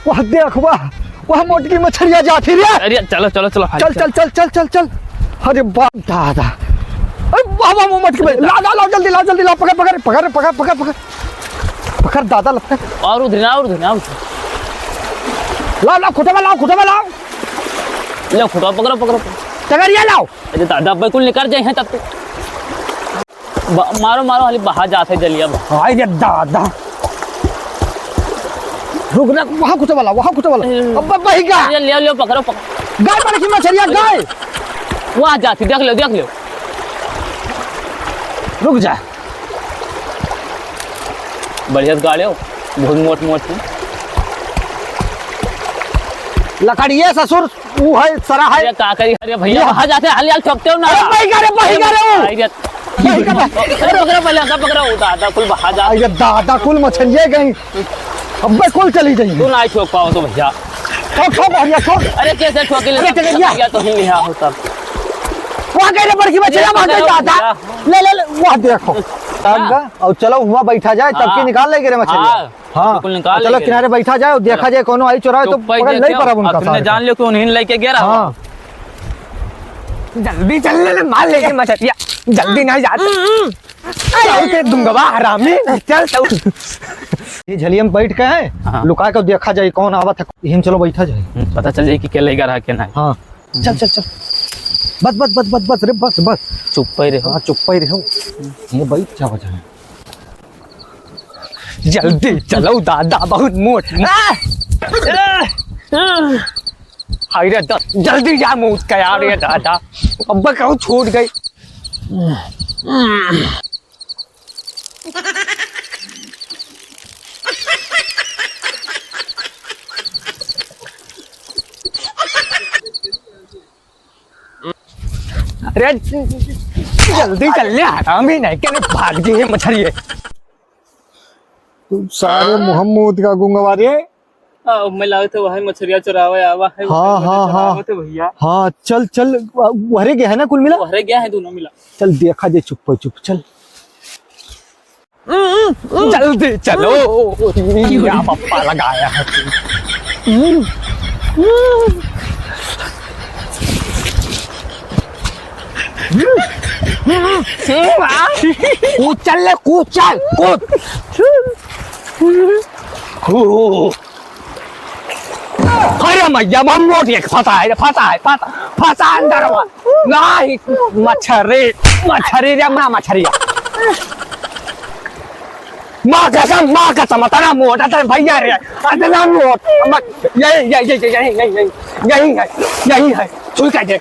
वह देख वह मोटकी मछलियां जाती रे। अरे चलो चलो चलो चल चल चल चल चल चल। अरे बाप दादा, अरे वाह वाह मोटकी में ला ला ला जल्दी ला पकड़ पकड़ पकड़ पकड़ पकड़ पकड़ पकड़ दादा लगता है। और उधर ना लाओ लाओ खुटा में लाओ ले खुटा पकड़ो तगड़िया लाओ। अरे दादा बिल्कुल निकल जाए हैं तब तो मारो हाली बाहर जाते जलिया। अरे दादा रुक ना, वहाँ खुटा वाला अब वही का ले पकड़ो गाय पर की मछलियां गाय वहाँ जाती देख लो रुक जा। बढ़िया गाड़ी हो बहुत मोट लकड़िए ससुर वो है सरा है। अरे का करी अरे भैया वहाँ जाते हाल ठोकते हो ना। पकड़ो दादा कुल बाहर जा। अरे दादा कुल मछलियां गई अब कुल चली गई। तू ना ठोक पाओ तो भैया ठोक। अरे कैसे ठोके ले तो ही लिया हो सब वहाँ गए बड़की मछलियां वहाँ गई दादा। ले वहाँ देखो और चलो हुआ बैठा जाए तब की निकाल लेंगे मछलियां। हाँ चलो किनारे बैठा जाए और देखा जाए कोनो आई चुराए तो पकड़ नहीं पारा उनका। तुमने जान लियो कि उन्हीं लेके गया रहा। हाँ जल्दी चलने मार लेंगे मछलियां, जल्दी नहीं जाते दूंगा हरामी। चल ये झलियम बैठ के है लुका के देखा जाए कौन आवा था। हम चलो बैठा जाए पता चल जाए कि क्या लेगा रहा क्या नहीं। हाँ चल बस रे बस चुप ही रहो। हाँ चुप ही रहो ये बैठ जाओ जाए। जल्दी चलो दादा बहुत मोट। अरे जल्दी जा मुझ का यार ये दादा अब कहूँ छूट गई। अरे जल्दी चल ले हरामी नहीं क्या भाग जी है मछली है। सारे मोहम्मद का गुंगवा रे। मैं लाओ तो वही मछलियां चुरावे आवा है। हाँ तो भैया हाँ चल वहरे गया है ना कुल मिला। वहरे गया है दोनों मिला। चल देखा दे चुप चल। जल्दी चलो क्या पप्पा लगाया है। कूद चल अरे मैया मोट एक फंसा अंदर नहीं मछरी रे मछरी माँ कसम इतना मोटा था भैया रे इतना मोट। यही है छुई के दे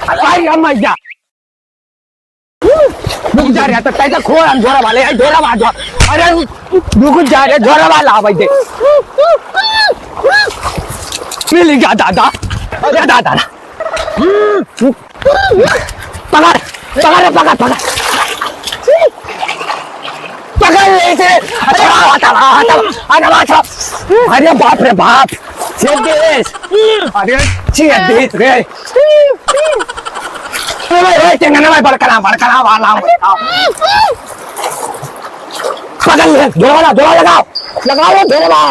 अरे मैया रुक जा रहा तो कैसे खोल हम झोरा वाले अरे रुक जा रहे झोरा वाला भाई दे मिल गया दादा। अरे दादा पकड़ ले थे। अरे बाप रे बाप अरे बड़कना वाला पकड़ ले झोला लगाओ झोला।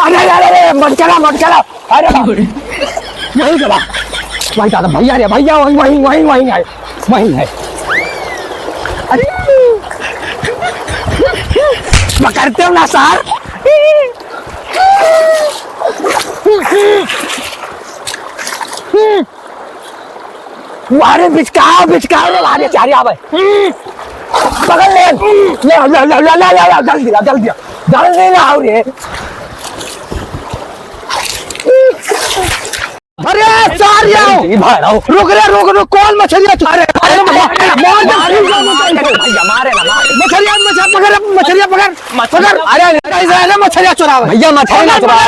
अरे मत चला अरे वही दबा वही दादा भैया रे भैया वही है। अरे पकड़ते हो ना सर। अरे बिचकाओ आगे चारी आवे पकड़ ले जल्दी लाओ रे। अरे रुक कौन मछलियां मछलियां पकड़। अरे मछलियां चुरावे भैया मछलियां चुरावे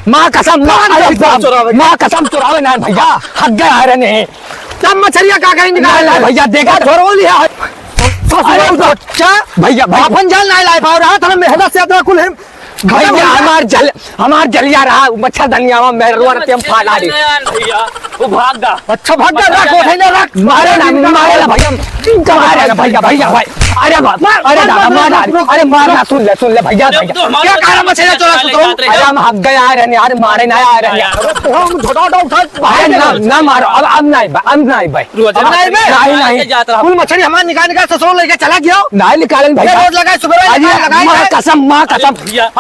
माँ कसम चुरावे ना भैया हक गए आ रहे हैं सब मछलियां का कहीं निकाल भैया देखा छोड़ो लिया भैया अपन जल नहीं ला पा रहा था मेहनत से अपना कुल भैया हमार जलिया रहा मच्छर धनिया में मेरे हम फाड़ा दी भैया वो भाग गा। अच्छा भाग रख मारे ना भैया भैया अरे बाप अरे दादा मार अरे मारना सुन ले भैया क्या कह रहा मछली चोरा अरे हम हक गए आ रहे यार मारे ना आ रहे हम छोटा उठा ना मारो अब नहीं भाई नहीं कुल मछली हमारे निकाल ससुर लेके चला गया नहीं निकालेंगे भैया रोज लगाए सुबह मां कसम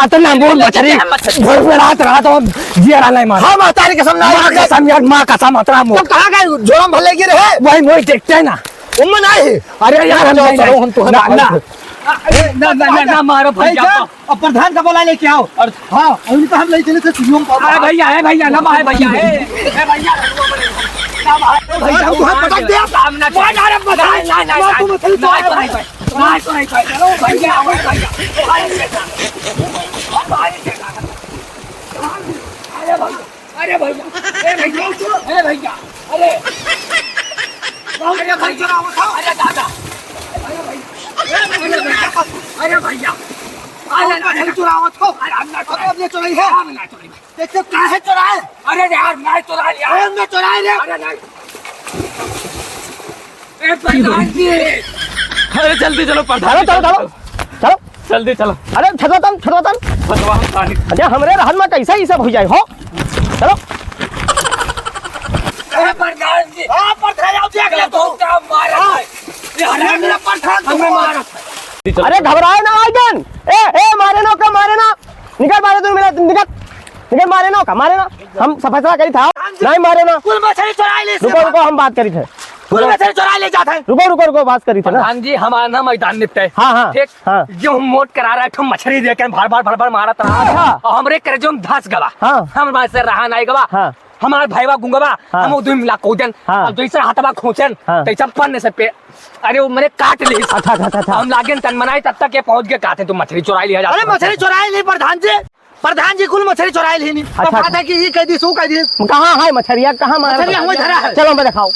इतना बोल मछली भोर में रात हम जिया नहीं मार हम तारी कसम यार मां कसम इतना मोर कहां गए जोरम भले गिरे है वही मोई देखते है ना उम्म नहीं अरे यार हम तो ना मारो भैया अब प्रधान का बोला लेके आओ और हां उनको हम ले चले थे सुनियो अरे भैया है भैया ना है भैया है भैया भैया तू हाथ पटक दे सामने अरे बधाई ना तुम नहीं चलो भैया अरे भैया अरे भैया अरे भैया अरे दादा अरे भैया अरे चुरावत हो अब ये चुराई है देखो काहे चुराए अरे यार मैं चुरा लिया हमने चुराए रे अरे नहीं ए प्रधान जी अरे जल्दी चलो प्रधान चलो जल्दी चलो अरे छतवतन अरे हमरे रहन में कैसा ही सब हो जाए हो चलो ए प्रधान जी हां प्रधान आओ देख ले तो क्या मारा ये हरा मेरा प्रधान हमें मारा अरे घबराए ना आइजन ए मारे ना निकल मारे तू मेरा निकल मारे ना हम फैसला करी था नहीं मारे ना कुल मछली चुरा ले रुको हम बात करी थे कुल मछली चुरा ले जाता है रुको बात करी थे ना प्रधान जी हमारा ना मैदान निपटे हाँ ठीक हाँ जो हम मोट करा रहा है मछली देकर भर मारा था अच्छा और हमरे करे जो धस गवा हाँ हम वहां से रहा नहीं गवा हाँ हमार भाईवा गुंगवा हाँ। हम उधर मिला कोजन हाँ। और दूसरा हाथवा खोचन हाँ। तैसा पन्ने से पे अरे वो मैंने काट ली अच्छा हम लागेन तन मनाई तब तक ये पहुंच गए काटे तो मछली चुराई लिया जाता अरे मछली चुराई नहीं प्रधान जी कुल मछली चुराई ली नहीं अच्छा। बात है कि ये कह दी सो कह दी कहाँ है मछलिया कहाँ मारा मछलिया हमें धरा है चलो मैं दिखाओ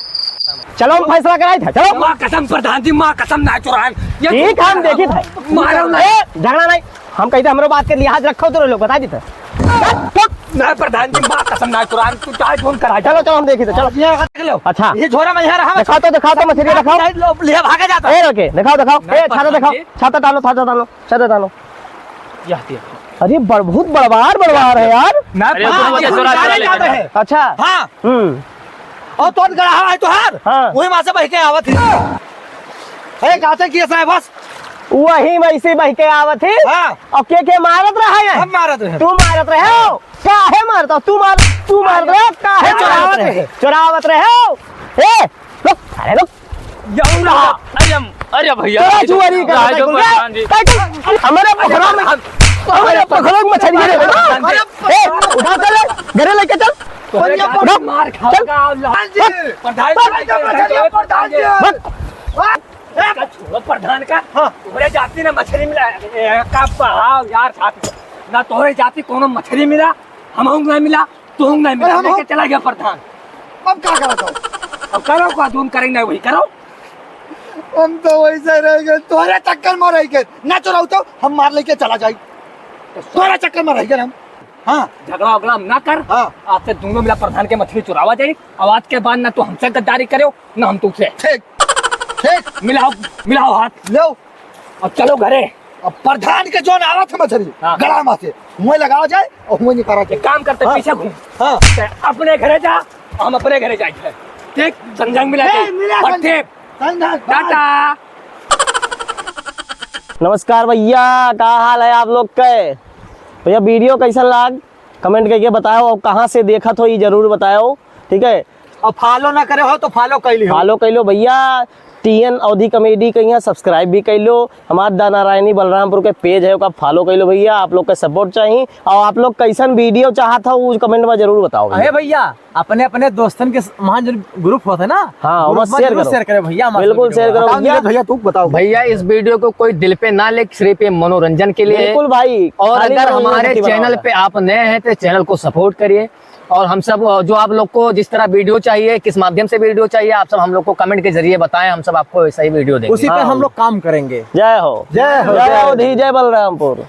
चलो हम फैसला कराए थे चलो माँ कसम प्रधान जी माँ कसम ना चुराए ठीक है हम देखी थे मारो ना झगड़ा नहीं हम कहते हमरो बात के लिहाज रखो तो लोग बता देते ना प्रधान जी माँ कसम ना चुराए तू चाहे फोन करा चलो हम देखी थे चलो अच्छा ये झोरा में यहाँ रहा दिखाओ तो मछली दिखाओ ले भागा जाता ए रोके दिखाओ ए छाता दिखाओ छाता डालो अरे बहुत बड़वार है यार अरे है अच्छा हाँ और तो गड़ा है तो हार हाँ। वही वहां से बह के आवत है कहते कि ऐसा है बस वही वैसे बह के आवत है हाँ। और के मारत रहा है हम मारत है तू मारत रहे हो काहे मारता तू मार रहे हो काहे चुरावत रहे हो ए रुक अरे रुक अरे भैया चुरी कर हमारे पोखरा में मछली ए उठा चल घरे लेके चल मार प्रधान का तुम्हारे जाति ने मछली मिला का पढ़ाओ यार साथ ना तोहरे जाति कोनो मछली मिला हम नहीं मिला तू नहीं मिला लेके चला गया प्रधान अब क्या करो अब करो का तुम करेंगे वही करो हम तो वैसे रह गए तोरे चक्कर में रह गए ना चुराओ तो हम मार लेके चला जाए तोरे चक्कर में रह गए हम हाँ झगड़ा वगड़ा ना कर हाँ आज से दोनों मिला प्रधान के मछली चुरावा जाए आवाज के बाद ना तो हमसे गद्दारी करो ना हम तुझसे ठीक मिलाओ हाथ लो अब चलो घरे अब प्रधान के जो आवा थे मछली हाँ। गड़ा में से मुँह लगाओ जाए और मुँह निकाला जाए एक काम करते हाँ। पीछे घूम हाँ अपने घरे जा हम अपने घरे जाए ठीक संजंग मिला टाटा। नमस्कार भैया क्या हाल है आप लोग के भैया वीडियो कैसा लाग कमेंट करके बताओ और कहाँ से देखा तो ये जरूर बताओ ठीक है और फॉलो ना करे हो तो फॉलो कर लियो फॉलो कर लो भैया TN अवधि कॉमेडी के यहाँ सब्सक्राइब भी कर लो हमारे दा नारायणी बलरामपुर के पेज है उसका फॉलो कर लो भैया आप लोग का सपोर्ट चाहिए और आप लोग कैसन वीडियो चाहता हो उस कमेंट में जरूर बताओ अरे भैया अपने अपने दोस्तन के वहाँ जो ग्रुप होता है ना हाँ ग्रुप बस में शेयर जरूर करो शेयर करें भैया बिल्कुल शेयर करो भैया भैया तू बताओ भैया इस वीडियो को कोई दिल पे ना ले सिर्फ ये मनोरंजन के लिए है। बिल्कुल भाई और खाली अगर मनोरंजन हमारे की बनाओ चैनल है। पे आप नए हैं तो चैनल को सपोर्ट करिए और हम सब जो आप लोग को जिस तरह वीडियो चाहिए किस माध्यम से वीडियो चाहिए आप सब हम लोग को कमेंट के जरिए बताएं हम सब आपको वैसा ही वीडियो देंगे उसी पे हम लोग काम करेंगे जय हो जय हो जय अवधि जय बलरामपुर